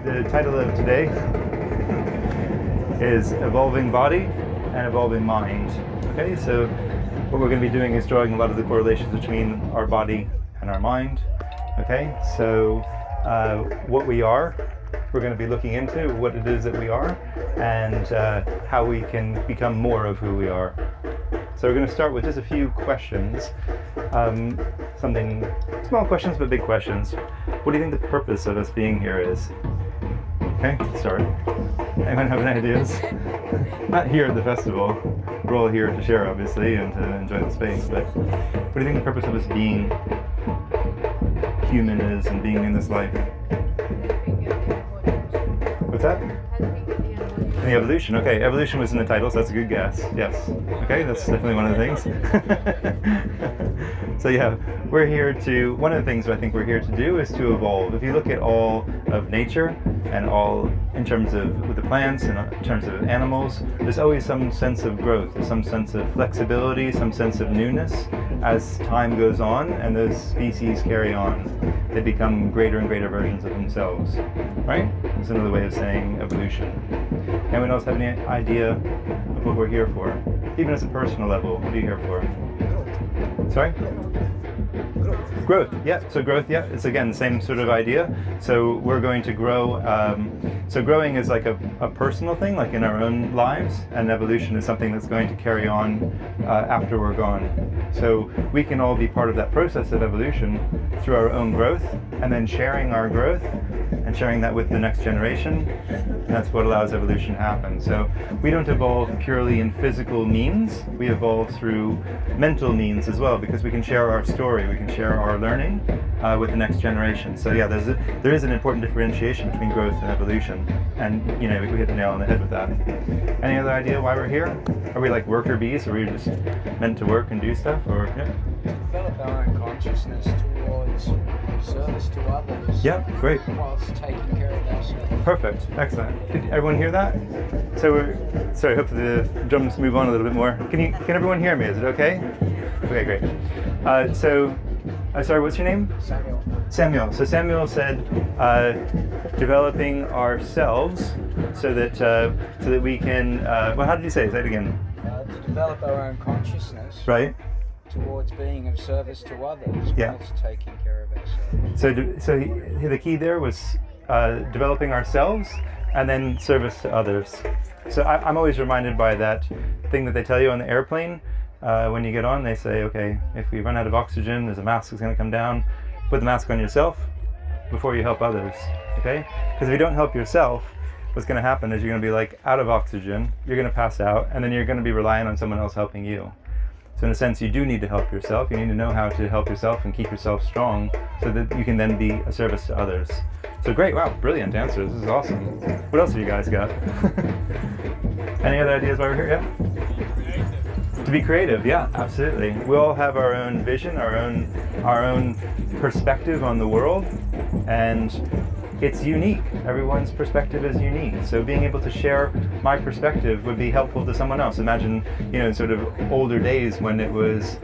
the title of today is Evolving Body and Evolving Mind. Okay, so what we're going to be doing is drawing a lot of the correlations between our body and our mind. Okay, so what we are, we're going to be looking into what it is that we are and how we can become more of who we are. So we're going to start with just a few questions, something small questions but big questions. What do you think the purpose of us being here is? Okay, start. Anyone have any ideas? Not here at the festival. We're all here to share, obviously, and to enjoy the space. But what do you think the purpose of us being human is and being in this life? What's that? The evolution. Okay, evolution was in the title, so that's a good guess. Yes. Okay, that's definitely one of the things. So yeah, we're here to, one of the things I think we're here to do is to evolve. If you look at all of nature and all in terms of with the plants and in terms of animals, there's always some sense of growth, some sense of flexibility, some sense of newness as time goes on and those species carry on. They become greater and greater versions of themselves, right? It's another way of saying evolution. Anyone else have any idea of what we're here for? Even as a personal level, what are you here for? Sorry? Growth, yeah. So growth, yeah. It's again the same sort of idea. So we're going to grow. So growing is like a personal thing, like in our own lives, and evolution is something that's going to carry on after we're gone. So we can all be part of that process of evolution through our own growth, and then sharing our growth and sharing that with the next generation. And that's what allows evolution to happen. So we don't evolve purely in physical means. We evolve through mental means as well, because we can share our story, we can share our learning with the next generation. So yeah, there is an important differentiation between growth and evolution, and you know, we hit the nail on the head with that. Any other idea why we're here? Are we like worker bees? Are we just meant to work and do stuff? Or yeah? Develop our own consciousness towards service to others. Yeah, great. Whilst taking care of ourselves. Perfect, excellent. Did everyone hear that? So we're, sorry, hopefully the drums move on a little bit more. Can everyone hear me? Is it okay? Okay, great. Sorry, what's your name? Samuel. Samuel. So Samuel said, developing ourselves so that we can. Well, how did you say it? Say it again. To develop our own consciousness. Right. Towards being of service to others. Yeah. Whilst taking care of ourselves. So the key there was developing ourselves and then service to others. So I'm always reminded by that thing that they tell you on the airplane. When you get on, they say, okay, if we run out of oxygen, there's a mask that's going to come down. Put the mask on yourself before you help others, okay? Because if you don't help yourself, what's going to happen is you're going to be like out of oxygen, you're going to pass out, and then you're going to be relying on someone else helping you. So in a sense, you do need to help yourself. You need to know how to help yourself and keep yourself strong so that you can then be a service to others. So great, wow, brilliant answers. This is awesome. What else have you guys got? Any other ideas why we're here? Yeah? To be creative, yeah, absolutely. We all have our own vision, our own perspective on the world, and it's unique. Everyone's perspective is unique. So being able to share my perspective would be helpful to someone else. Imagine, you know, sort of older days when it was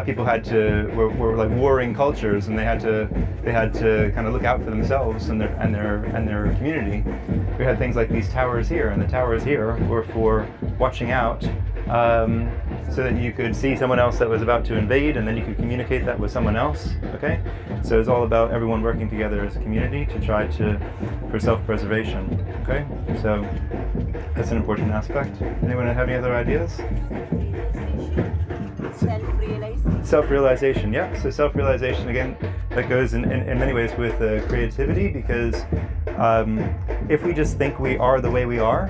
people were like warring cultures, and they had to kind of look out for themselves and their community. We had things like these towers here, and the towers here were for watching out. So that you could see someone else that was about to invade, and then you could communicate that with someone else. Okay, so it's all about everyone working together as a community to try for self-preservation. Okay, so that's an important aspect. Anyone have any other ideas? Self-realization, yeah. So self-realization, again, that goes in many ways with creativity, because if we just think we are the way we are,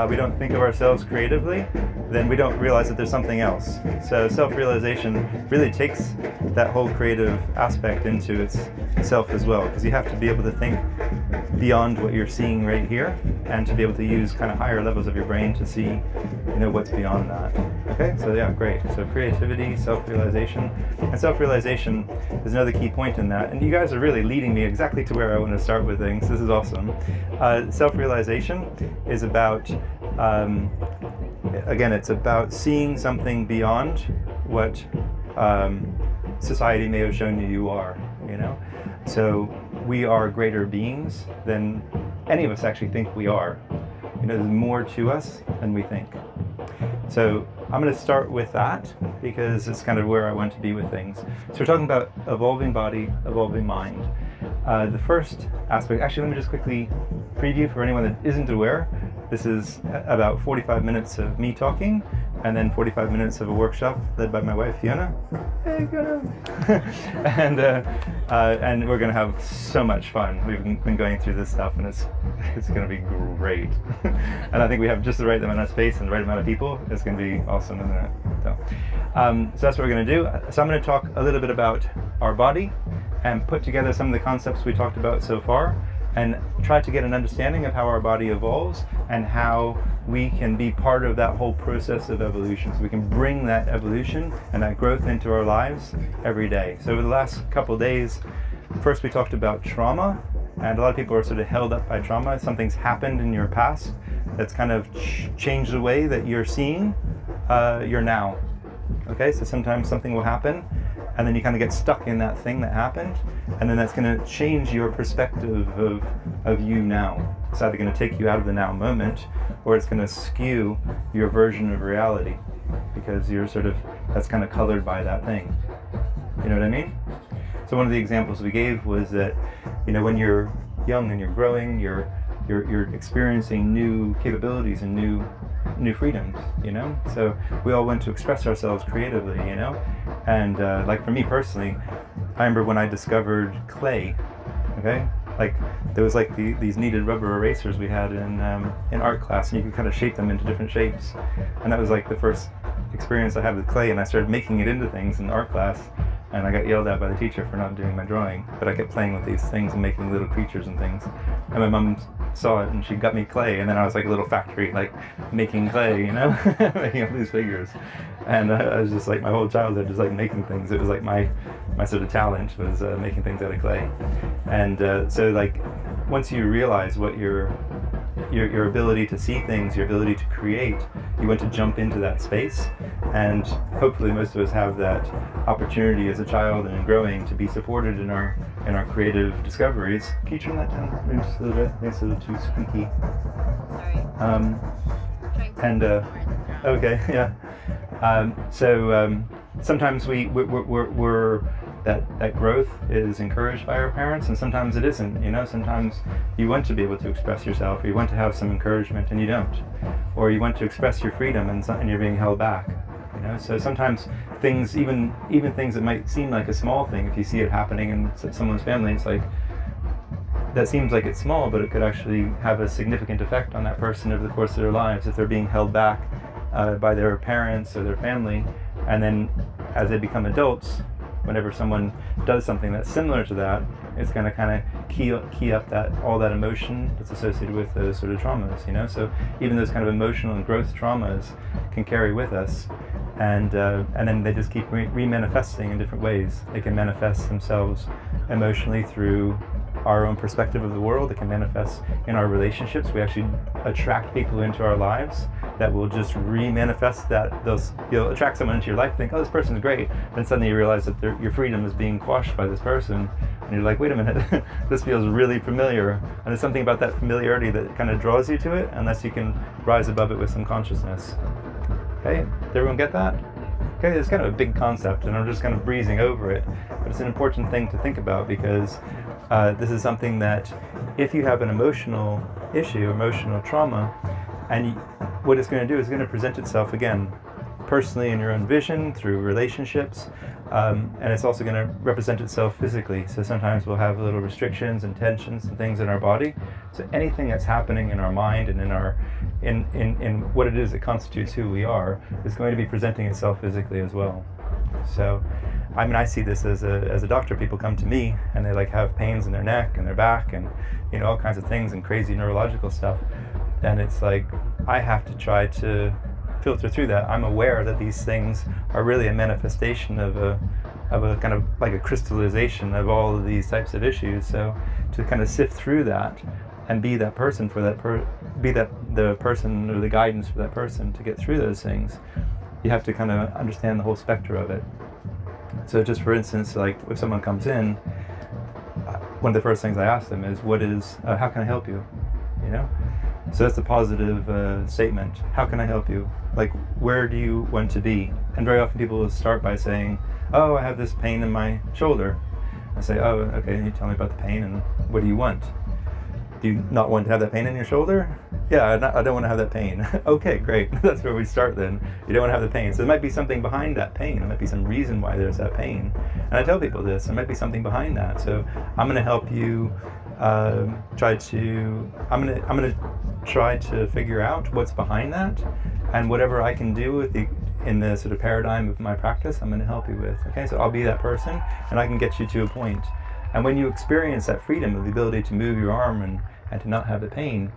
we don't think of ourselves creatively, then we don't realize that there's something else. So self-realization really takes that whole creative aspect into itself as well, because you have to be able to think beyond what you're seeing right here, and to be able to use kind of higher levels of your brain to see, you know, what's beyond that. Okay, so yeah, great. So creativity, self-realization, and self-realization is another key point in that. And you guys are really leading me exactly to where I want to start with things. This is awesome. Self-realization is about, again, it's about seeing something beyond what society may have shown you are, you know? So we are greater beings than any of us actually think we are. There's more to us than we think. So I'm going to start with that because it's kind of where I want to be with things. So we're talking about evolving body, evolving mind. The first aspect, actually let me just quickly preview for anyone that isn't aware. This is about 45 minutes of me talking and then 45 minutes of a workshop led by my wife Fiona. Hey Fiona! And we're going to have so much fun. We've been going through this stuff and it's going to be great. And I think we have just the right amount of space and the right amount of people. It's going to be awesome, isn't it? So that's what we're going to do. So I'm going to talk a little bit about our body and put together some of the concepts we talked about so far and try to get an understanding of how our body evolves and how we can be part of that whole process of evolution. So we can bring that evolution and that growth into our lives every day. So over the last couple of days, first we talked about trauma, and a lot of people are sort of held up by trauma. Something's happened in your past that's kind of changed the way that you're seeing your now. Okay, so sometimes something will happen and then you kind of get stuck in that thing that happened, and then that's going to change your perspective of you now. It's either going to take you out of the now moment, or it's going to skew your version of reality, because you're that's kind of colored by that thing. You know what I mean? So one of the examples we gave was that, when you're young and you're growing, you're experiencing new capabilities and new freedoms, so we all want to express ourselves creatively, and like for me personally, I remember when I discovered clay. Okay, like there was like these kneaded rubber erasers we had in art class, and you could kind of shape them into different shapes, and that was like the first experience I had with clay, and I started making it into things in art class. And I got yelled at by the teacher for not doing my drawing, but I kept playing with these things and making little creatures and things. And my mom saw it and she got me clay, and then I was like a little factory, like making clay, making all these figures. And I was just like, my whole childhood just like making things. It was like my sort of talent was making things out of clay. And so like once you realize what your ability to see things, your ability to create, you want to jump into that space. And hopefully most of us have that opportunity as a child and in growing to be supported in our creative discoveries. Can you turn that down maybe just a little bit? It's a little too squeaky. Sorry. Okay, yeah. So sometimes we're that growth is encouraged by our parents, and sometimes it isn't. Sometimes you want to be able to express yourself, or you want to have some encouragement and you don't, or you want to express your freedom and you're being held back. So sometimes things, even things that might seem like a small thing, if you see it happening in someone's family, it's like that seems like it's small, but it could actually have a significant effect on that person over the course of their lives if they're being held back by their parents or their family. And then as they become adults, whenever someone does something that's similar to that, it's going to kind of key up all that emotion that's associated with those sort of traumas, So even those kind of emotional and growth traumas can carry with us, and then they just keep re-manifesting in different ways. They can manifest themselves emotionally through our own perspective of the world. It can manifest in our relationships. We actually attract people into our lives that will just re-manifest you'll attract someone into your life, think, oh, this person's great, then suddenly you realize that your freedom is being quashed by this person, and you're like, wait a minute, this feels really familiar. And there's something about that familiarity that kind of draws you to it, unless you can rise above it with some consciousness. Okay, did everyone get that? Okay, it's kind of a big concept, and I'm just kind of breezing over it, but it's an important thing to think about, because this is something that if you have an emotional issue, emotional trauma, and what it's going to do is going to present itself again personally in your own vision, through relationships, and it's also going to represent itself physically. So sometimes we'll have little restrictions and tensions and things in our body. So anything that's happening in our mind and in what it is that constitutes who we are is going to be presenting itself physically as well. So I see this as a doctor. People come to me and they like have pains in their neck and their back and all kinds of things and crazy neurological stuff, and it's like I have to try to filter through that. I'm aware that these things are really a manifestation of a kind of like a crystallization of all of these types of issues. So to kind of sift through that and be that person for the person or the guidance for that person to get through those things, you have to kind of understand the whole spectrum of it. So just for instance, like if someone comes in, one of the first things I ask them is, how can I help you? you know? So that's a positive statement. How can I help you? Like, where do you want to be? And very often people will start by saying, oh, I have this pain in my shoulder. I say, oh, okay, you tell me about the pain, and what do you want? Do you not want to have that pain in your shoulder? Yeah, I don't want to have that pain. Okay, great. That's where we start then. You don't want to have the pain. So there might be something behind that pain. There might be some reason why there's that pain. And I tell people this, there might be something behind that. So I'm going to help you I'm going to try to figure out what's behind that, and whatever I can do in the sort of paradigm of my practice, I'm going to help you with. Okay, so I'll be that person, and I can get you to a point. And when you experience that freedom of the ability to move your arm and to not have the pain,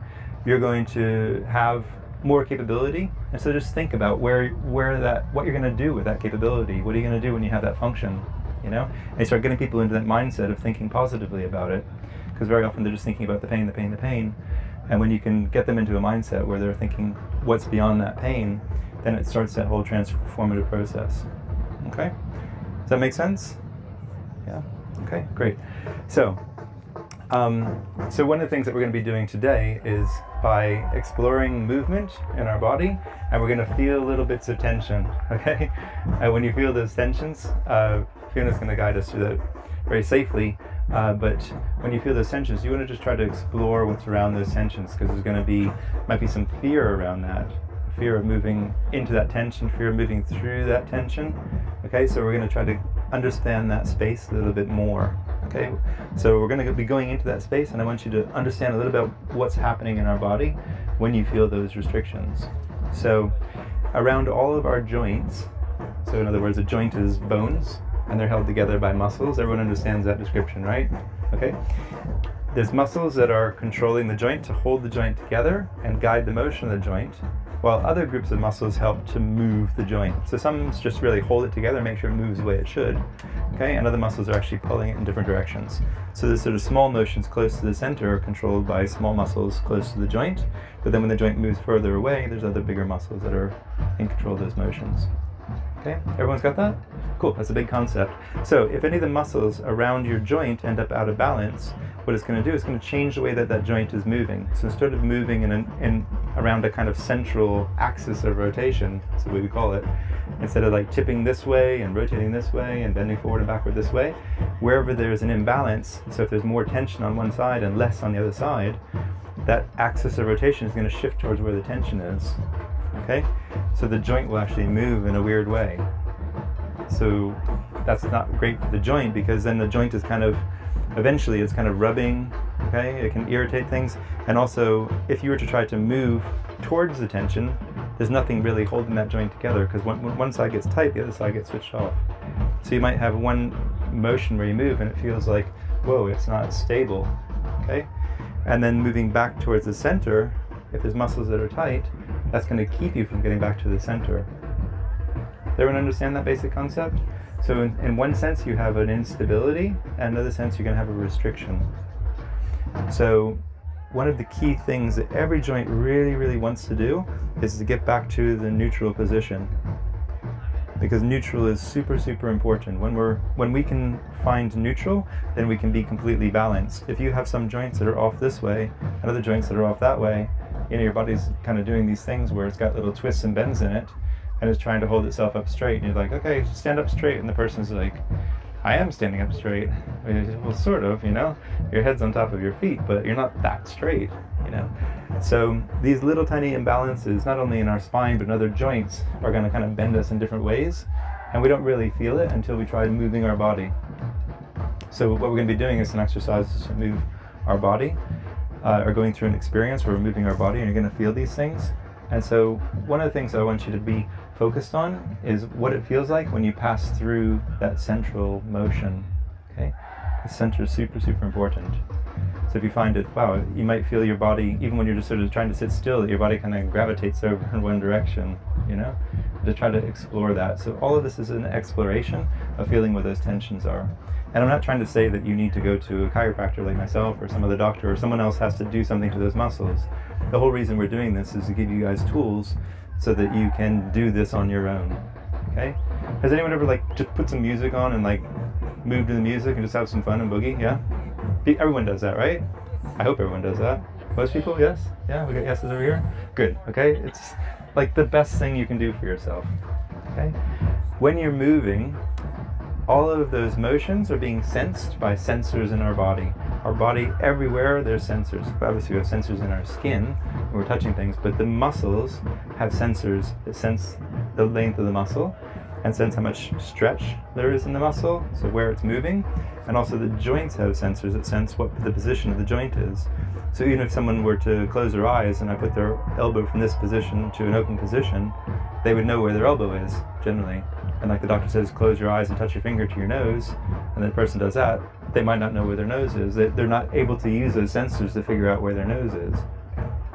you're going to have more capability. And so just think about what you're going to do with that capability. What are you going to do when you have that function? You know, and you start getting people into that mindset of thinking positively about it, because very often they're just thinking about the pain, the pain, the pain. And when you can get them into a mindset where they're thinking what's beyond that pain, then it starts that whole transformative process. Okay? Does that make sense? Yeah? Okay, great. So one of the things that we're going to be doing today is by exploring movement in our body, and we're going to feel little bits of tension, okay? When you feel those tensions, Fiona's going to guide us through that very safely, but when you feel those tensions, you want to just try to explore what's around those tensions, because might be some fear around that. Fear of moving into that tension, fear of moving through that tension. Okay, so we're going to try to understand that space a little bit more. Okay, so we're going to be going into that space, and I want you to understand a little bit what's happening in our body when you feel those restrictions. So around all of our joints, so in other words, a joint is bones, and they're held together by muscles. Everyone understands that description, right? Okay. There's muscles that are controlling the joint to hold the joint together and guide the motion of the joint, while other groups of muscles help to move the joint. So some just really hold it together, make sure it moves the way it should, okay? And other muscles are actually pulling it in different directions. So the sort of small motions close to the center are controlled by small muscles close to the joint, but then when the joint moves further away, there's other bigger muscles that are in control of those motions. Okay, everyone's got that? Cool, that's a big concept. So if any of the muscles around your joint end up out of balance, what it's going to do is going to change the way that joint is moving. So instead of moving in around a kind of central axis of rotation, that's the way we call it, instead of like tipping this way and rotating this way and bending forward and backward this way, wherever there's an imbalance, so if there's more tension on one side and less on the other side, that axis of rotation is going to shift towards where the tension is. Okay? So the joint will actually move in a weird way. So that's not great for the joint, because then the joint is eventually it's kind of rubbing, okay? It can irritate things. And also, if you were to try to move towards the tension, there's nothing really holding that joint together, because when one side gets tight, the other side gets switched off. So you might have one motion where you move and it feels like, whoa, it's not stable, okay? And then moving back towards the center, if there's muscles that are tight, that's going to keep you from getting back to the center. Does everyone understand that basic concept? So in one sense you have an instability, and in another sense you're going to have a restriction. So one of the key things that every joint really, really wants to do is to get back to the neutral position. Because neutral is super, super important. When we can find neutral, then we can be completely balanced. If you have some joints that are off this way and other joints that are off that way, your body's kind of doing these things where it's got little twists and bends in it, and it's trying to hold itself up straight. And you're like, okay, stand up straight. And the person's like, I am standing up straight. Well, sort of, your head's on top of your feet, but you're not that straight, So these little tiny imbalances, not only in our spine, but in other joints, are going to kind of bend us in different ways. And we don't really feel it until we try moving our body. So what we're going to be doing is some exercises to move our body, or going through an experience where we're moving our body, and you're going to feel these things. And so one of the things I want you to be focused on is what it feels like when you pass through that central motion. Okay, the center is super, super important. So if you find it, wow, you might feel your body, even when you're just sort of trying to sit still, that your body kind of gravitates over in one direction, to try to explore that. So all of this is an exploration of feeling where those tensions are. And I'm not trying to say that you need to go to a chiropractor like myself or some other doctor, or someone else has to do something to those muscles. The whole reason we're doing this is to give you guys tools so that you can do this on your own. Okay? Has anyone ever just put some music on and move to the music and just have some fun and boogie? Yeah? Everyone does that, right? I hope everyone does that. Most people, yes? Yeah, we got yeses over here? Good, okay? It's like the best thing you can do for yourself, okay? When you're moving, all of those motions are being sensed by sensors in our body. Our body, everywhere, there's sensors. Obviously, we have sensors in our skin when we're touching things, but the muscles have sensors that sense the length of the muscle and sense how much stretch there is in the muscle, so where it's moving. And also the joints have sensors that sense what the position of the joint is. So even if someone were to close their eyes and I put their elbow from this position to an open position, they would know where their elbow is, generally. And like the doctor says, close your eyes and touch your finger to your nose, and the person does that, they might not know where their nose is. They're not able to use those sensors to figure out where their nose is.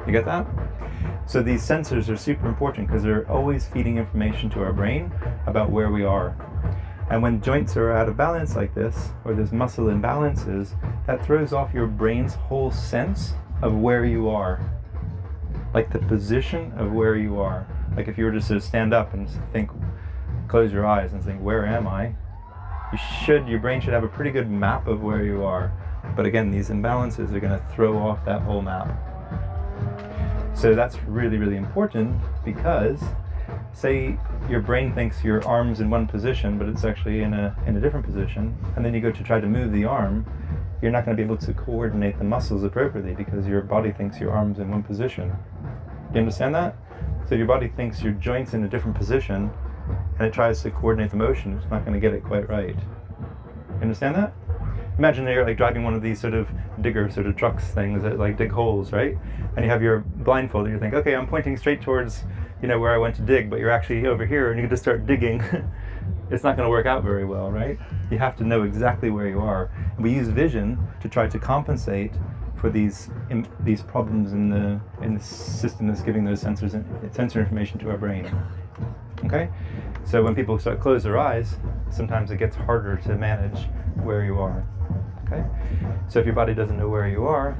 You get that? So these sensors are super important because they're always feeding information to our brain about where we are. And when joints are out of balance like this, or there's muscle imbalances, that throws off your brain's whole sense of where you are. Like the position of where you are. Like if you were just to stand up and think, close your eyes and think, where am I? Your brain should have a pretty good map of where you are. But again, these imbalances are going to throw off that whole map. So that's really, really important because, say your brain thinks your arm's in one position, but it's actually in a different position, and then you go to try to move the arm, you're not going to be able to coordinate the muscles appropriately because your body thinks your arm's in one position. Do you understand that? So your body thinks your joint's in a different position, and it tries to coordinate the motion, it's not going to get it quite right. You understand that? Imagine you're like driving one of these sort of digger sort of trucks things that like dig holes, right? And you have your blindfold and you think, okay, I'm pointing straight towards, where I went to dig, but you're actually over here and you just start digging. It's not going to work out very well, right? You have to know exactly where you are. And we use vision to try to compensate for these problems in the system that's giving those sensor information to our brain. Okay? So when people start to close their eyes, sometimes it gets harder to manage where you are. Okay? So if your body doesn't know where you are,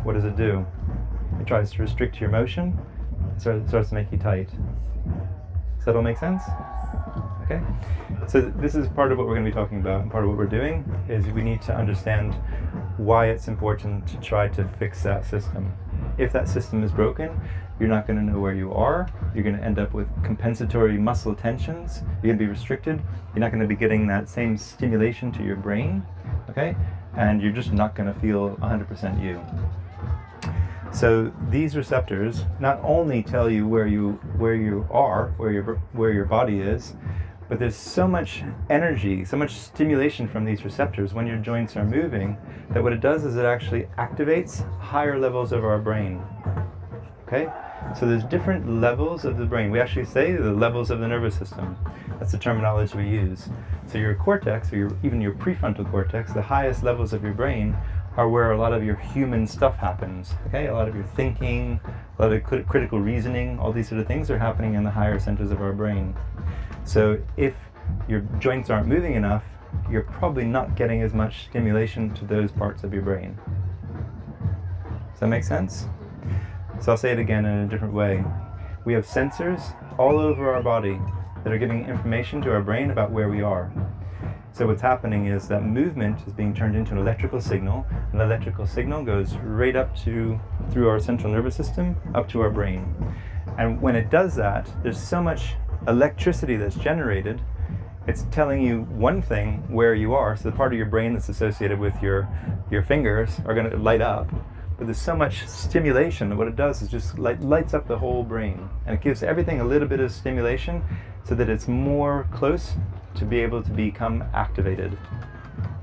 what does it do? It tries to restrict your motion. It starts to make you tight. Does that all make sense? Okay? So this is part of what we're going to be talking about, and part of what we're doing is we need to understand why it's important to try to fix that system. If that system is broken, you're not going to know where you are. You're going to end up with compensatory muscle tensions. You're going to be restricted. You're not going to be getting that same stimulation to your brain, okay? And you're just not going to feel 100% you. So these receptors not only tell you where you are, where your body is, but there's so much energy, so much stimulation from these receptors when your joints are moving that what it does is it actually activates higher levels of our brain. Okay? So there's different levels of the brain. We actually say the levels of the nervous system. That's the terminology we use. So your cortex, or even your prefrontal cortex, the highest levels of your brain are where a lot of your human stuff happens. Okay? A lot of your thinking, a lot of critical reasoning, all these sort of things are happening in the higher centers of our brain. So if your joints aren't moving enough, you're probably not getting as much stimulation to those parts of your brain. Does that make sense? So I'll say it again in a different way. We have sensors all over our body that are giving information to our brain about where we are. So what's happening is that movement is being turned into an electrical signal, and the electrical signal goes right up through our central nervous system, up to our brain. And when it does that, there's so much electricity that's generated, it's telling you one thing where you are. So the part of your brain that's associated with your fingers are going to light up. But there's so much stimulation that what it does is just lights up the whole brain. And it gives everything a little bit of stimulation so that it's more close to be able to become activated.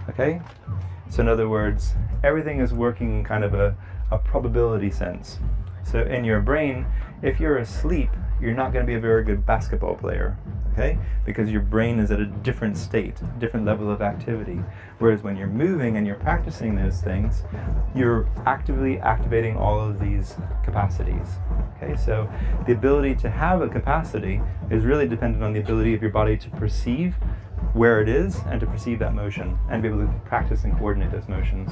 Okay? So in other words, everything is working in kind of a probability sense. So in your brain, if you're asleep, you're not going to be a very good basketball player, okay? Because your brain is at a different state, different level of activity. Whereas when you're moving and you're practicing those things, you're actively activating all of these capacities, okay? So the ability to have a capacity is really dependent on the ability of your body to perceive where it is and to perceive that motion and be able to practice and coordinate those motions.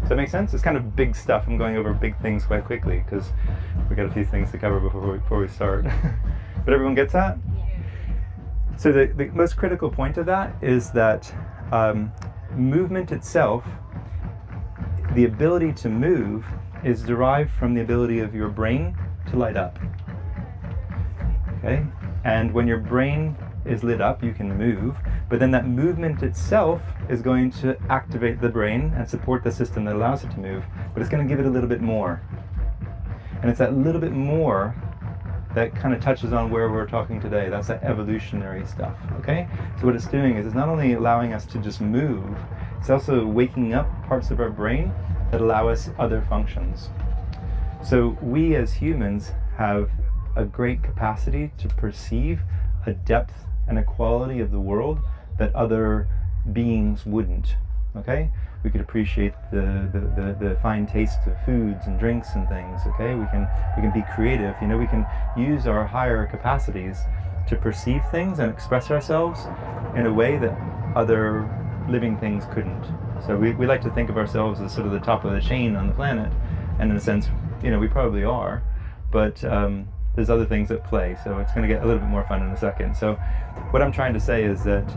Does that make sense? It's kind of big stuff. I'm going over big things quite quickly because we've got a few things to cover before we start. But everyone gets that? So the most critical point of that is that movement itself, the ability to move, is derived from the ability of your brain to light up. Okay? And when your brain is lit up, you can move, but then that movement itself is going to activate the brain and support the system that allows it to move, but it's going to give it a little bit more. And it's that little bit more that kind of touches on where we're talking today. That's that evolutionary stuff, okay? So what it's doing is it's not only allowing us to just move, it's also waking up parts of our brain that allow us other functions. So we as humans have a great capacity to perceive a depth and a quality of the world that other beings wouldn't, okay? We could appreciate the fine taste of foods and drinks and things, okay? We can be creative, you know, we can use our higher capacities to perceive things and express ourselves in a way that other living things couldn't. So we like to think of ourselves as sort of the top of the chain on the planet, and in a sense, you know, we probably are, but there's other things at play, so it's going to get a little bit more fun in a second. So what I'm trying to say is that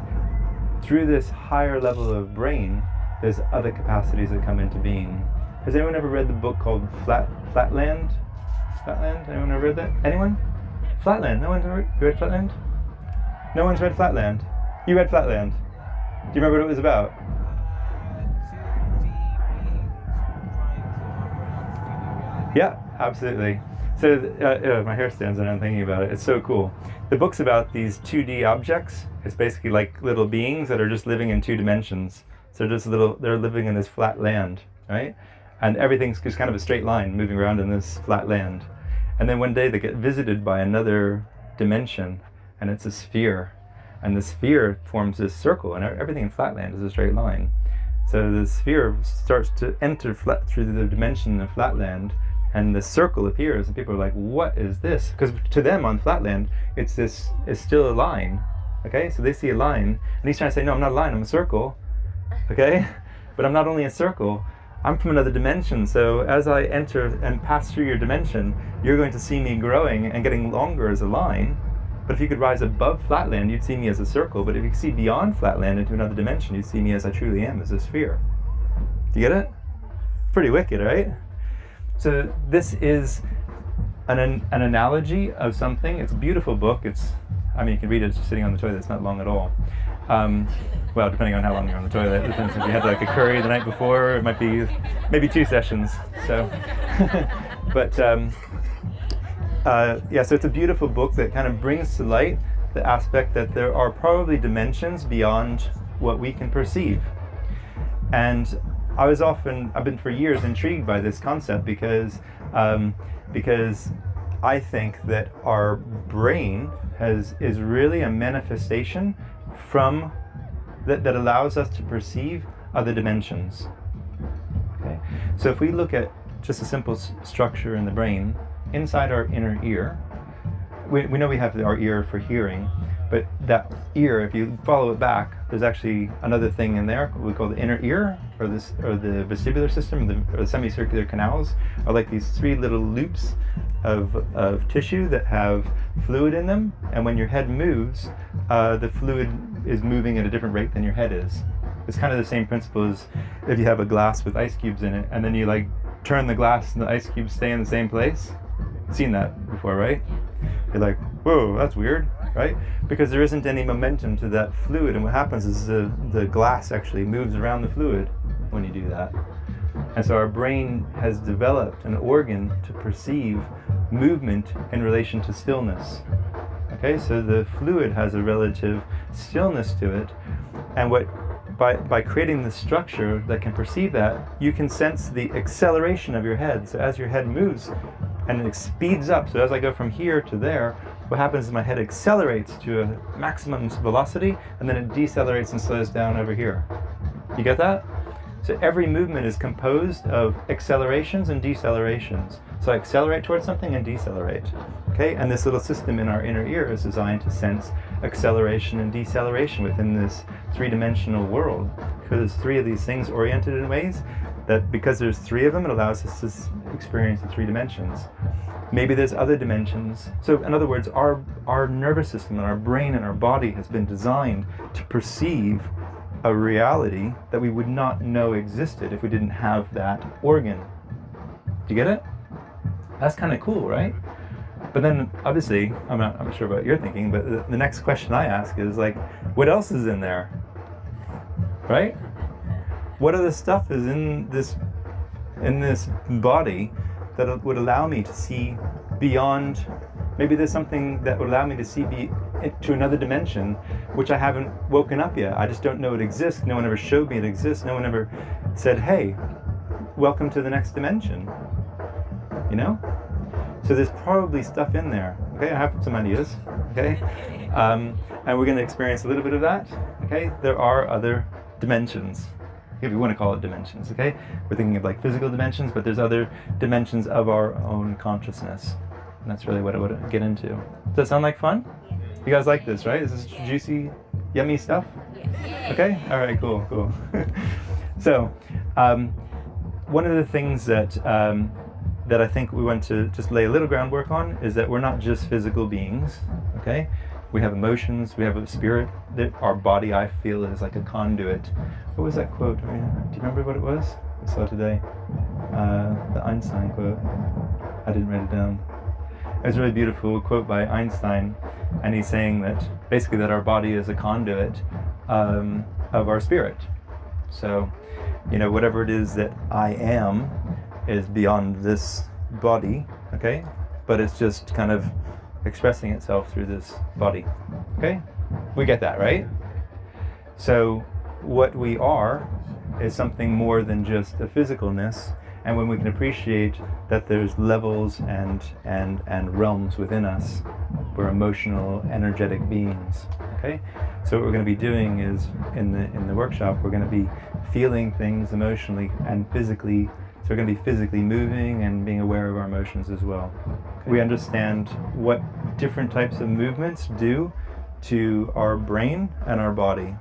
through this higher level of brain, there's other capacities that come into being. Has anyone ever read the book called Flatland? Flatland? Anyone ever read that? Anyone? Flatland? No one's ever read Flatland? No one's read Flatland? You read Flatland? Do you remember what it was about? Yeah, absolutely. So my hair stands on. I'm thinking about it. It's so cool. The book's about these 2D objects. It's basically like little beings that are just living in 2 dimensions. So they're living in this flat land, right? And everything's just kind of a straight line moving around in this flat land. And then one day they get visited by another dimension, and it's a sphere. And the sphere forms this circle, and everything in flatland is a straight line. So the sphere starts to enter through the dimension of flatland, and the circle appears, and people are like, what is this? Because to them on flatland, it's still a line, okay? So they see a line, and he's trying to say, no, I'm not a line, I'm a circle, okay? But I'm not only a circle, I'm from another dimension, so as I enter and pass through your dimension, you're going to see me growing and getting longer as a line. But if you could rise above flatland, you'd see me as a circle. But if you could see beyond flatland into another dimension, you'd see me as I truly am, as a sphere. Do you get it? Pretty wicked, right? So this is an analogy of something. It's a beautiful book. You can read it just sitting on the toilet. It's not long at all. Well, depending on how long you're on the toilet. It depends if you had like a curry the night before. It might be maybe 2 sessions. So, but so it's a beautiful book that kind of brings to light the aspect that there are probably dimensions beyond what we can perceive. And I've been for years intrigued by this concept because I think that our brain is really a manifestation from that allows us to perceive other dimensions. Okay, so if we look at just a simple structure in the brain, inside our inner ear, we know we have our ear for hearing, but that ear, if you follow it back, there's actually another thing in there we call the inner ear, or the vestibular system, or the semicircular canals, are like these 3 little loops of tissue that have fluid in them, and when your head moves, the fluid is moving at a different rate than your head is. It's kind of the same principle as if you have a glass with ice cubes in it, and then you like turn the glass and the ice cubes stay in the same place. Seen that before, right? You're like, whoa, that's weird, right? Because there isn't any momentum to that fluid, and what happens is the glass actually moves around the fluid when you do that. And so our brain has developed an organ to perceive movement in relation to stillness. Okay, so the fluid has a relative stillness to it, and by creating the structure that can perceive that, you can sense the acceleration of your head. So as your head moves, and it speeds up, so as I go from here to there, what happens is my head accelerates to a maximum velocity, and then it decelerates and slows down over here. You get that? So every movement is composed of accelerations and decelerations. So I accelerate towards something and decelerate. Okay, and this little system in our inner ear is designed to sense acceleration and deceleration within this 3-dimensional world. Because there's 3 of these things oriented in ways that, because there's 3 of them, it allows us to experience the 3 dimensions. Maybe there's other dimensions. So in other words, our nervous system and our brain and our body has been designed to perceive a reality that we would not know existed if we didn't have that organ. you get it? That's kind of cool, right? But then, obviously, I'm not sure what you're thinking, but the next question I ask is like, what else is in there? Right? What other stuff is in this body that would allow me to see beyond? Maybe there's something that would allow me to see to another dimension, which I haven't woken up yet. I just don't know it exists. No one ever showed me it exists. No one ever said, hey, welcome to the next dimension. You know? So there's probably stuff in there. Okay, I have some ideas. Okay? And we're going to experience a little bit of that. Okay? There are other dimensions, if you want to call it dimensions. Okay? We're thinking of like physical dimensions, but there's other dimensions of our own consciousness. And that's really what I would get into. Does that sound like fun? You guys like this, right? Is this juicy, yummy stuff? Okay? All right, cool. So, one of the things that I think we want to just lay a little groundwork on is that we're not just physical beings, okay? We have emotions, we have a spirit. Our body, I feel, is like a conduit. What was that quote? Do you remember what it was? I saw today. The Einstein quote. I didn't write it down. It was a really beautiful quote by Einstein, and he's saying that basically that our body is a conduit of our spirit. So, you know, whatever it is that I am is beyond this body, okay? But it's just kind of expressing itself through this body, okay? We get that, right? So what we are is something more than just a physicalness, and when we can appreciate that there's levels and realms within us, we're emotional, energetic beings, okay? So what we're going to be doing is, in the workshop, we're going to be feeling things emotionally and physically. So we're going to be physically moving and being aware of our emotions as well. We understand what different types of movements do to our brain and our body.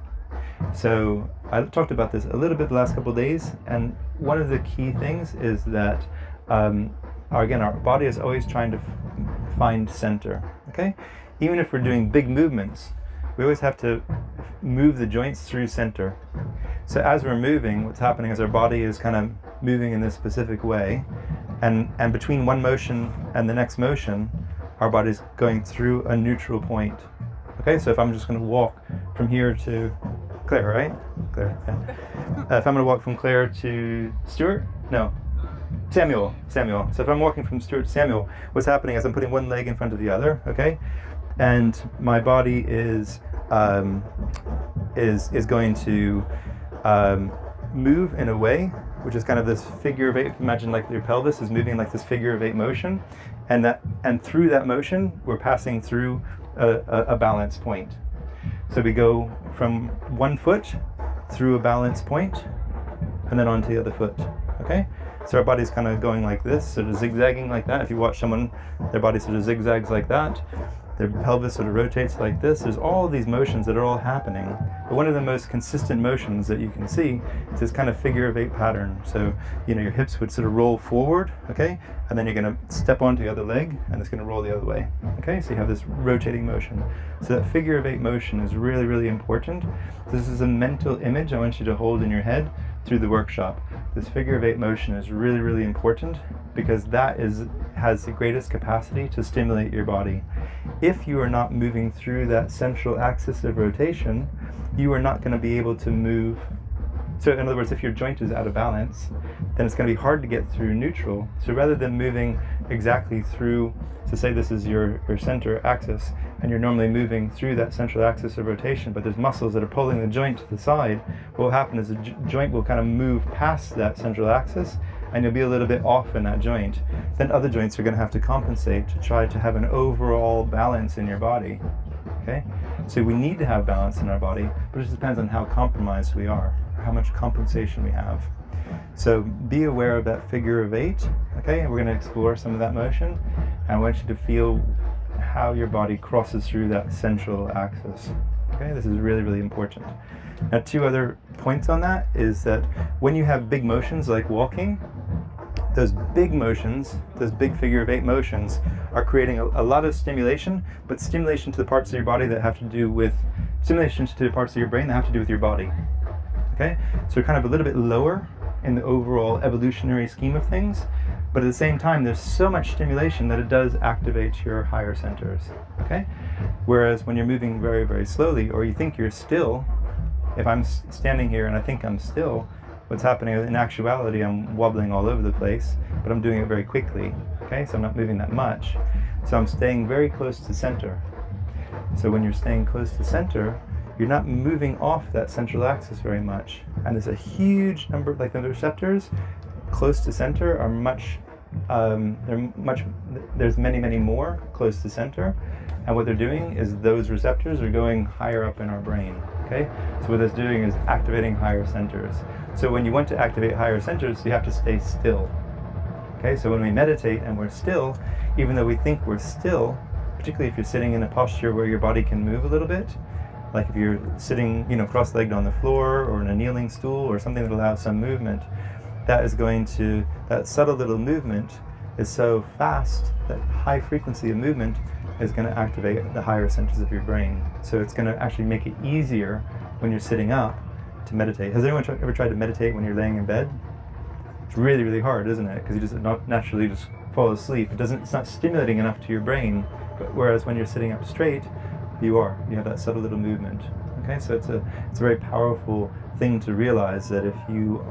So I talked about this a little bit the last couple of days, and one of the key things is that, our body is always trying to find center, okay? Even if we're doing big movements, we always have to move the joints through center. So as we're moving, what's happening is our body is kind of moving in this specific way, and between one motion and the next motion, our body's going through a neutral point. Okay, so if I'm just going to walk from here to Claire, right? Claire, yeah. If I'm going to walk from Claire to Samuel. So if I'm walking from Stuart to Samuel, what's happening is I'm putting one leg in front of the other, okay? And my body is going to move in a way which is kind of this figure of eight. Imagine like your pelvis is moving like this figure of eight motion, and through that motion we're passing through a balance point. So we go from one foot through a balance point and then onto the other foot, okay? So our body's kind of going like this, sort of zigzagging like that. If you watch someone, their body sort of zigzags like that. Their pelvis sort of rotates like this. There's all these motions that are all happening. But one of the most consistent motions that you can see is this kind of figure of eight pattern. So, you know, your hips would sort of roll forward, okay? And then you're going to step onto the other leg, and it's going to roll the other way, okay? So you have this rotating motion. So that figure of eight motion is really, really important. This is a mental image I want you to hold in your head through the workshop. This figure of eight motion is really, really important because that has the greatest capacity to stimulate your body. If you are not moving through that central axis of rotation, you are not going to be able to move. So in other words, if your joint is out of balance, then it's going to be hard to get through neutral. So rather than moving exactly through, so say this is your center axis, and you're normally moving through that central axis of rotation, but there's muscles that are pulling the joint to the side, what will happen is the joint will kind of move past that central axis, and you'll be a little bit off in that joint. Then other joints are going to have to compensate to try to have an overall balance in your body, okay? So we need to have balance in our body, but it just depends on how compromised we are, or how much compensation we have. So be aware of that figure of eight, okay? And we're going to explore some of that motion. And I want you to feel how your body crosses through that central axis, okay? This is really, really important. Now, two other points on that is that when you have big motions like walking, those big motions, those big figure of eight motions are creating a lot of stimulation, but stimulation to the parts of your body that have to do with, stimulation to the parts of your brain that have to do with your body, okay? So kind of a little bit lower in the overall evolutionary scheme of things, But at the same time, there's so much stimulation that it does activate your higher centers, okay? Whereas when you're moving very, very slowly, or you think you're still, if I'm standing here and I think I'm still, what's happening is, in actuality, I'm wobbling all over the place, but I'm doing it very quickly, okay? So I'm not moving that much. So I'm staying very close to center. So when you're staying close to center, you're not moving off that central axis very much. And there's a huge number, like the receptors close to center are there's many, many more close to center. And what they're doing is those receptors are going higher up in our brain, okay? So what that's doing is activating higher centers. So when you want to activate higher centers, you have to stay still, okay? So when we meditate and we're still, even though we think we're still, particularly if you're sitting in a posture where your body can move a little bit, like if you're sitting, cross-legged on the floor or in a kneeling stool or something that allows some movement, that subtle little movement is so fast that high frequency of movement is going to activate the higher centers of your brain. So it's going to actually make it easier when you're sitting up to meditate. Has anyone ever tried to meditate when you're laying in bed? It's really, really hard, isn't it? Because you just not naturally just fall asleep. It's not stimulating enough to your brain. But whereas when you're sitting up straight, you have that subtle little movement. Okay, so it's a very powerful thing to realize that if you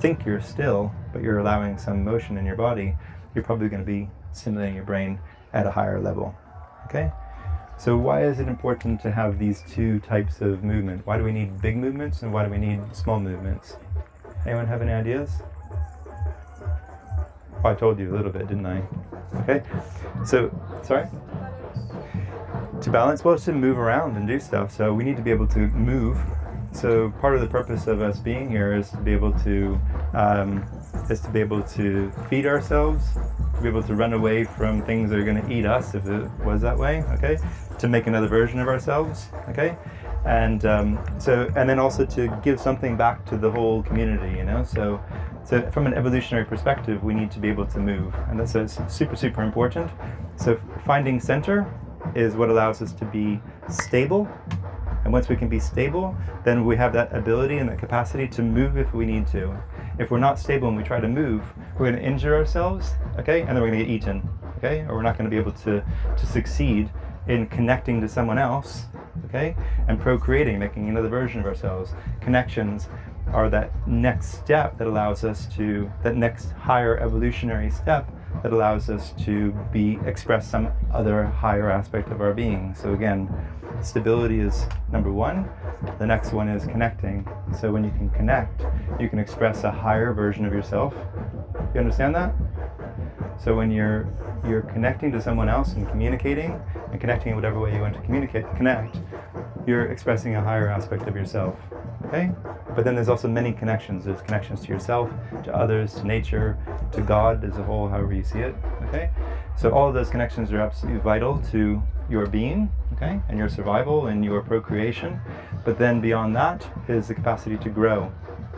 think you're still, but you're allowing some motion in your body, you're probably going to be stimulating your brain at a higher level. Okay, so why is it important to have these two types of movement? Why do we need big movements and why do we need small movements? Anyone have any ideas? Oh, I told you a little bit, didn't I? Okay, so, sorry? To balance, well, it's to move around and do stuff. So we need to be able to move. So part of the purpose of us being here is to be able to feed ourselves, to be able to run away from things that are going to eat us if it was that way. Okay, to make another version of ourselves. Okay, and then also to give something back to the whole community. So from an evolutionary perspective, we need to be able to move, and that's super, super important. So finding center is what allows us to be stable. And once we can be stable, then we have that ability and that capacity to move if we need to. If we're not stable and we try to move, we're going to injure ourselves, okay? And then we're going to get eaten, okay? Or we're not going to be able to succeed in connecting to someone else, okay? And procreating, making another version of ourselves. Connections are that next step that allows us to, that next higher evolutionary step that allows us to express some other higher aspect of our being. So again, stability is number one. The next one is connecting. So when you can connect, you can express a higher version of yourself. You understand that? So when you're connecting to someone else and communicating, and connecting in whatever way you want to connect, you're expressing a higher aspect of yourself. Okay? But then there's also many connections. There's connections to yourself, to others, to nature, to God as a whole, however you see it. Okay? So all of those connections are absolutely vital to your being, okay, and your survival and your procreation. But then beyond that is the capacity to grow.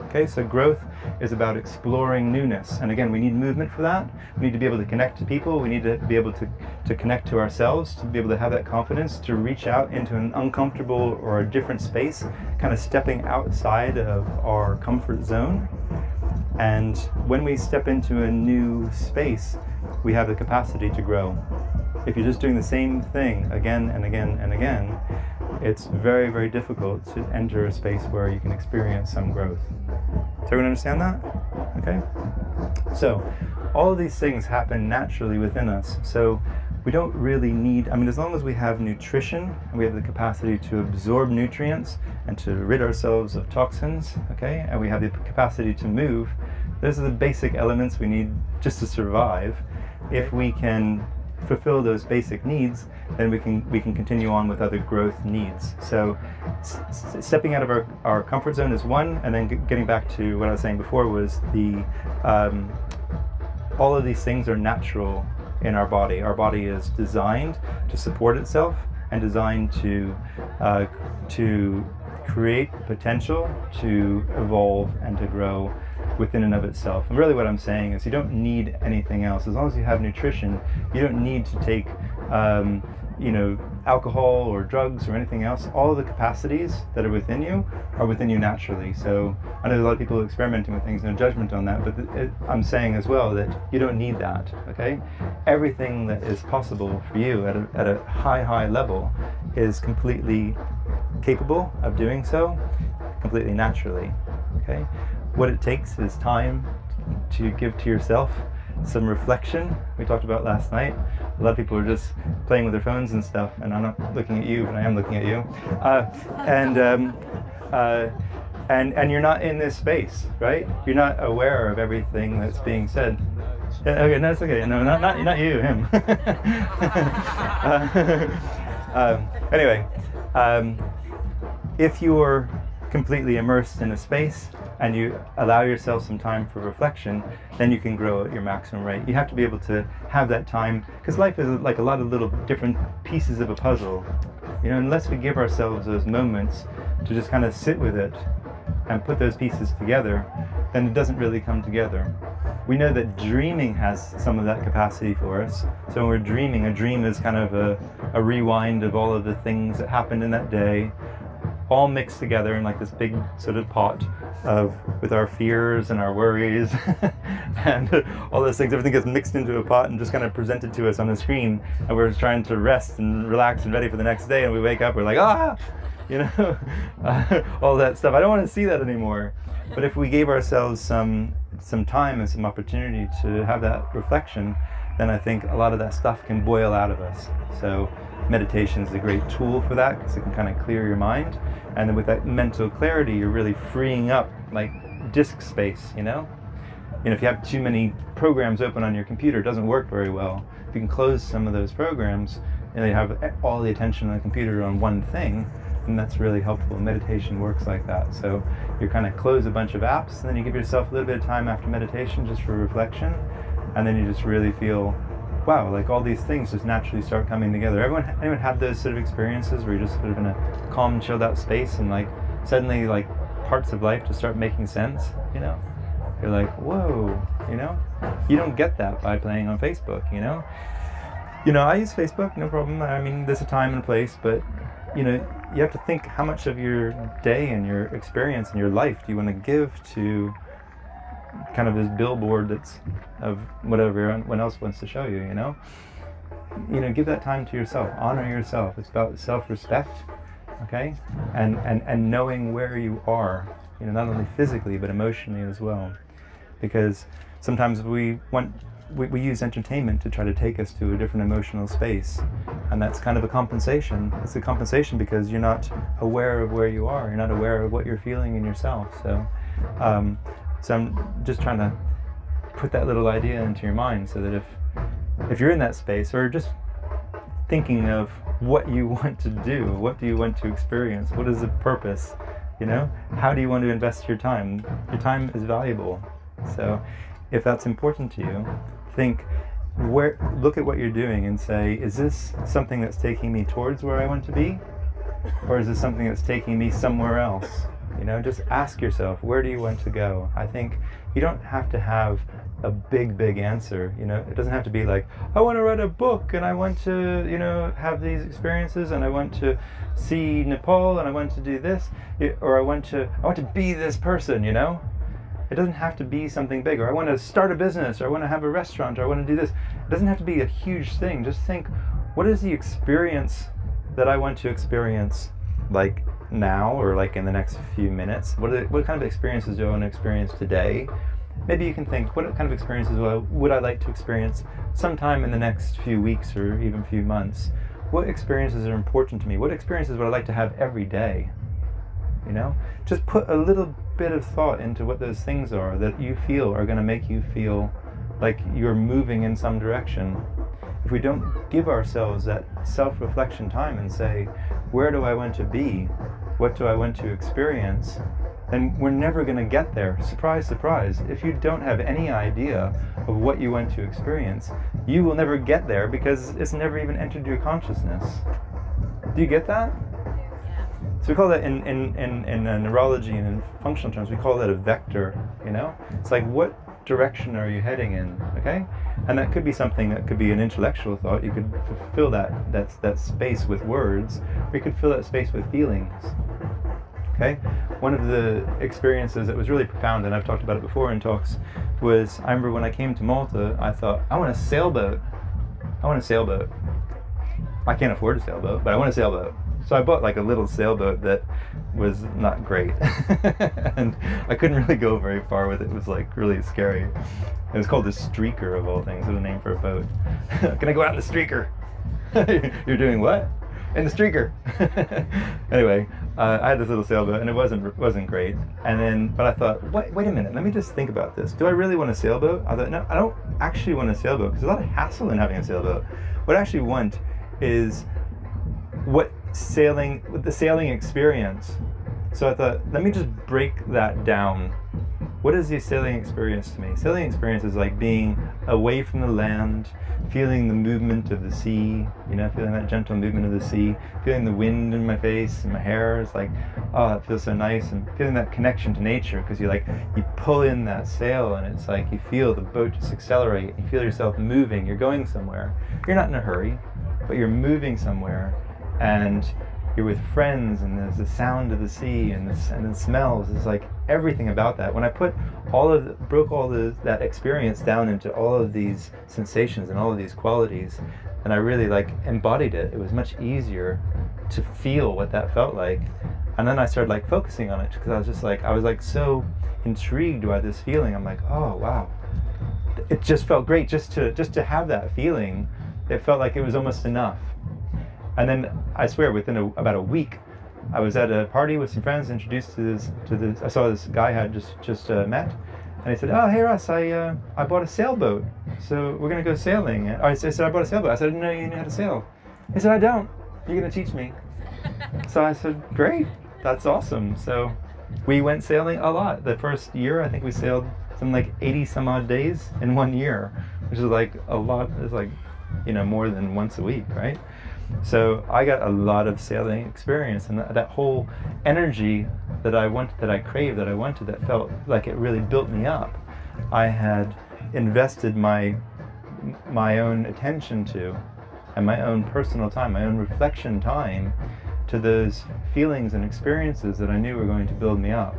Okay, so growth is about exploring newness. And again, we need movement for that. We need to be able to connect to people. We need to be able to connect to ourselves, to be able to have that confidence, to reach out into an uncomfortable or a different space, kind of stepping outside of our comfort zone. And when we step into a new space, we have the capacity to grow. If you're just doing the same thing again and again and again, it's very, very difficult to enter a space where you can experience some growth. Does everyone understand that? Okay? So, all of these things happen naturally within us. So, we don't really need, as long as we have nutrition, and we have the capacity to absorb nutrients and to rid ourselves of toxins, okay, and we have the capacity to move, those are the basic elements we need just to survive. If we can fulfill those basic needs, then we can continue on with other growth needs. So stepping out of our comfort zone is one, and then getting back to what I was saying before was all of these things are natural in our body. Our body is designed to support itself and designed to create the potential to evolve and to grow within and of itself. And really what I'm saying is you don't need anything else. As long as you have nutrition, you don't need to take alcohol or drugs or anything else. All of the capacities that are within you naturally. So I know there's a lot of people experimenting with things, no judgment on that, but I'm saying as well that you don't need that, okay? Everything that is possible for you at a high level is completely capable of doing so, completely naturally, okay? What it takes is time to give to yourself, some reflection. We talked about last night. A lot of people are just playing with their phones and stuff, and I'm not looking at you, but I am looking at you. And you're not in this space, right? You're not aware of everything that's being said. Yeah, okay, no, it's okay. No, not you, him. Anyway, if you're completely immersed in a space and you allow yourself some time for reflection, then you can grow at your maximum rate. You have to be able to have that time, because life is like a lot of little different pieces of a puzzle. Unless we give ourselves those moments to just kind of sit with it and put those pieces together, then it doesn't really come together. We know that dreaming has some of that capacity for us. So when we're dreaming, a dream is kind of a rewind of all of the things that happened in that day, all mixed together in like this big sort of pot with our fears and our worries and all those things. Everything gets mixed into a pot and just kind of presented to us on the screen, and we're trying to rest and relax and ready for the next day, and we wake up, we're like, all that stuff. I don't want to see that anymore. But if we gave ourselves some time and some opportunity to have that reflection, then I think a lot of that stuff can boil out of us. So meditation is a great tool for that, because it can kind of clear your mind. And then with that mental clarity, you're really freeing up like disk space, if you have too many programs open on your computer, it doesn't work very well. If you can close some of those programs and you have all the attention on the computer on one thing, then that's really helpful. Meditation works like that. So you kind of close a bunch of apps, and then you give yourself a little bit of time after meditation just for reflection, and then you just really feel, wow, like all these things just naturally start coming together. Anyone have those sort of experiences where you're just sort of in a calm, chilled out space, and like suddenly like parts of life just start making sense, You're like, whoa, You don't get that by playing on Facebook, I use Facebook, no problem. I mean, there's a time and a place, but you have to think how much of your day and your experience and your life do you want to give to kind of this billboard that's of whatever everyone else wants to show you, give that time to yourself, honor yourself. It's about self-respect, okay? And knowing where you are, not only physically but emotionally as well. Because sometimes we use entertainment to try to take us to a different emotional space, and that's kind of a compensation. It's a compensation because you're not aware of where you are. You're not aware of what you're feeling in yourself. So I'm just trying to put that little idea into your mind, so that if you're in that space, or just thinking of what you want to do, what do you want to experience, what is the purpose, how do you want to invest your time? Your time is valuable. So if that's important to you, look at what you're doing and say, is this something that's taking me towards where I want to be? Or is this something that's taking me somewhere else? Just ask yourself, where do you want to go? I think you don't have to have a big answer. It doesn't have to be like, I want to write a book, and I want to, have these experiences, and I want to see Nepal, and I want to do this, or I want to be this person, It doesn't have to be something big, or I want to start a business, or I want to have a restaurant, or I want to do this. It doesn't have to be a huge thing. Just think, what is the experience that I want to experience, like now, or like in the next few minutes? What kind of experiences do I want to experience today? Maybe you can think, what kind of experiences would I like to experience sometime in the next few weeks or even few months? What experiences are important to me? What experiences would I like to have every day? Just put a little bit of thought into what those things are that you feel are going to make you feel like you're moving in some direction. If we don't give ourselves that self-reflection time and say, where do I want to be? What do I want to experience? Then we're never going to get there. Surprise, surprise. If you don't have any idea of what you want to experience, you will never get there, because it's never even entered your consciousness. Do you get that? So we call that in neurology and in functional terms, we call that a vector, It's like, what direction are you heading in? Okay, and that could be something that could be an intellectual thought. You could fill that space with words, or you could fill that space with feelings. Okay, one of the experiences that was really profound, and I've talked about it before in talks, was I remember when I came to Malta, I thought, I want a sailboat. I want a sailboat. I can't afford a sailboat, but I want a sailboat. So I bought like a little sailboat that was not great. And I couldn't really go very far with it. It was like really scary. It was called the Streaker of all things. It was a name for a boat. Can I go out in the Streaker? You're doing what? In the Streaker. Anyway, I had this little sailboat and it wasn't great. And then, but I thought, wait a minute, let me just think about this. Do I really want a sailboat? I thought, no, I don't actually want a sailboat because there's a lot of hassle in having a sailboat. What I actually want is the sailing experience. So I thought, let me just break that down. What is the sailing experience to me? Sailing experience is like being away from the land, feeling the movement of the sea, feeling that gentle movement of the sea, feeling the wind in my face and my hair. It's like, oh, it feels so nice, and feeling that connection to nature, because you pull in that sail and it's like you feel the boat just accelerate, you feel yourself moving, you're going somewhere. You're not in a hurry, but you're moving somewhere, and you're with friends, and there's the sound of the sea and the smells. It's like everything about that. When I put broke all that experience down into all of these sensations and all of these qualities, and I really embodied it, it was much easier to feel what that felt like. And then I started focusing on it, because I was so intrigued by this feeling. I'm like, oh wow, it just felt great just to have that feeling. It felt like it was almost enough. And then I swear, within about a week, I was at a party with some friends, introduced to this. I saw this guy I had just met, and he said, "Oh, hey Russ, I bought a sailboat, so we're gonna go sailing." And I said, "I bought a sailboat." I said, "I didn't know you knew how to sail." He said, "I don't. You're gonna teach me." So I said, "Great, that's awesome." So we went sailing a lot. The first year, I think we sailed something 80 some odd days in 1 year, which is a lot. It's more than once a week, right? So I got a lot of sailing experience, and that whole energy that I craved, that felt like it really built me up. I had invested my own attention to, and my own personal time, my own reflection time, to those feelings and experiences that I knew were going to build me up.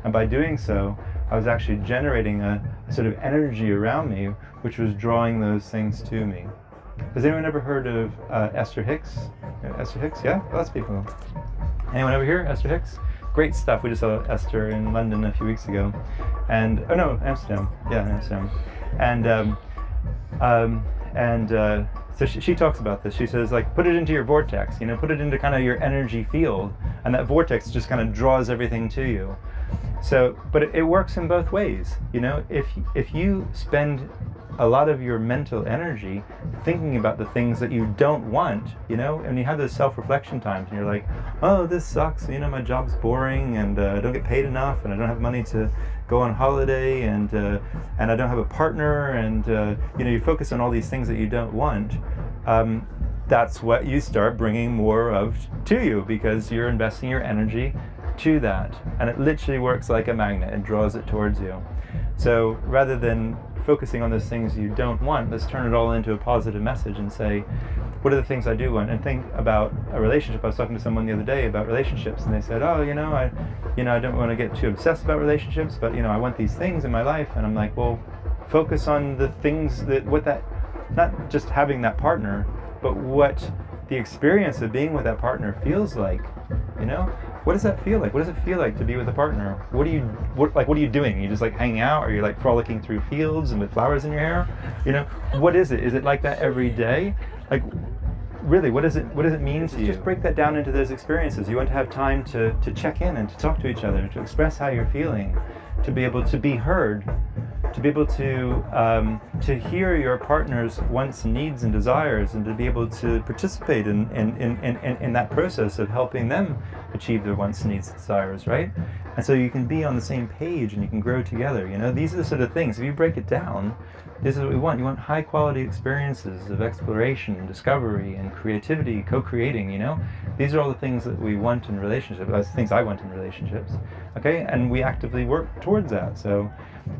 And by doing so, I was actually generating a sort of energy around me, which was drawing those things to me. Has anyone ever heard of Esther Hicks? Esther Hicks, yeah? Lots of people. Anyone over here? Esther Hicks? Great stuff. We just saw Esther in London a few weeks ago. And, oh no, Amsterdam. Yeah, Amsterdam. And so she talks about this. She says, put it into your vortex, put it into kind of your energy field, and that vortex just kind of draws everything to you. So, but it works in both ways. If you spend a lot of your mental energy thinking about the things that you don't want, and you have those self-reflection times, and you're like, oh, this sucks, my job's boring, and I don't get paid enough, and I don't have money to go on holiday, and I don't have a partner, and you focus on all these things that you don't want. That's what you start bringing more of to you, because you're investing your energy to that, and it literally works like a magnet and draws it towards you. So rather than focusing on those things you don't want, let's turn it all into a positive message and say, what are the things I do want? And think about a relationship. I was talking to someone the other day about relationships, and they said, oh, I don't want to get too obsessed about relationships, but I want these things in my life. And I'm like, well, focus on the things not just having that partner, but what the experience of being with that partner feels like. What does that feel like? What does it feel like to be with a partner? What are you doing? You just hanging out, or you're frolicking through fields and with flowers in your hair? What is it? Is it like that every day? Really, what does it mean to you? Just break that down into those experiences. You want to have time to check in and to talk to each other, to express how you're feeling, to be able to be heard, to be able to hear your partner's wants, needs, and desires, and to be able to participate in that process of helping them achieve their wants, needs, and desires, right? And so you can be on the same page and you can grow together. You know, these are the sort of things. If you break it down, this is what we want. You want high quality experiences of exploration and discovery and creativity, co-creating, you know. These are all the things that we want in relationships. That's the things I want in relationships. Okay? And we actively work towards that. So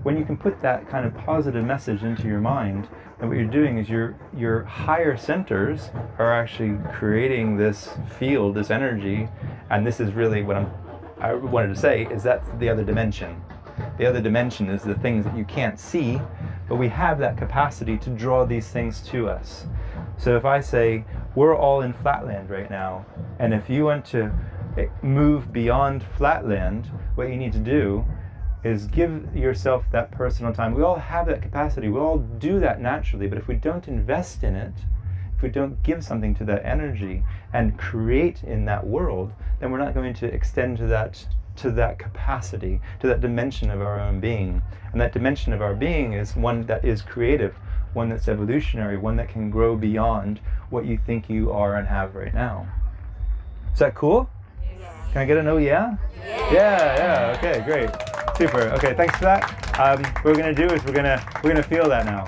when you can put that kind of positive message into your mind, then what you're doing is your higher centers are actually creating this field, this energy, and this is really what I wanted to say, is that's the other dimension. The other dimension is the things that you can't see, but we have that capacity to draw these things to us. So if I say, we're all in flatland right now, and if you want to move beyond flatland, what you need to do is give yourself that personal time. We all have that capacity. We all do that naturally, but if we don't invest in it, if we don't give something to that energy and create in that world, then we're not going to extend to that capacity, to that dimension of our own being. And that dimension of our being is one that is creative, one that's evolutionary, one that can grow beyond what you think you are and have right now. Is that cool? Yeah. Can I get an oh yeah? Yeah, okay, great. Super. Okay, thanks for that. What we're gonna do is we're gonna feel that now.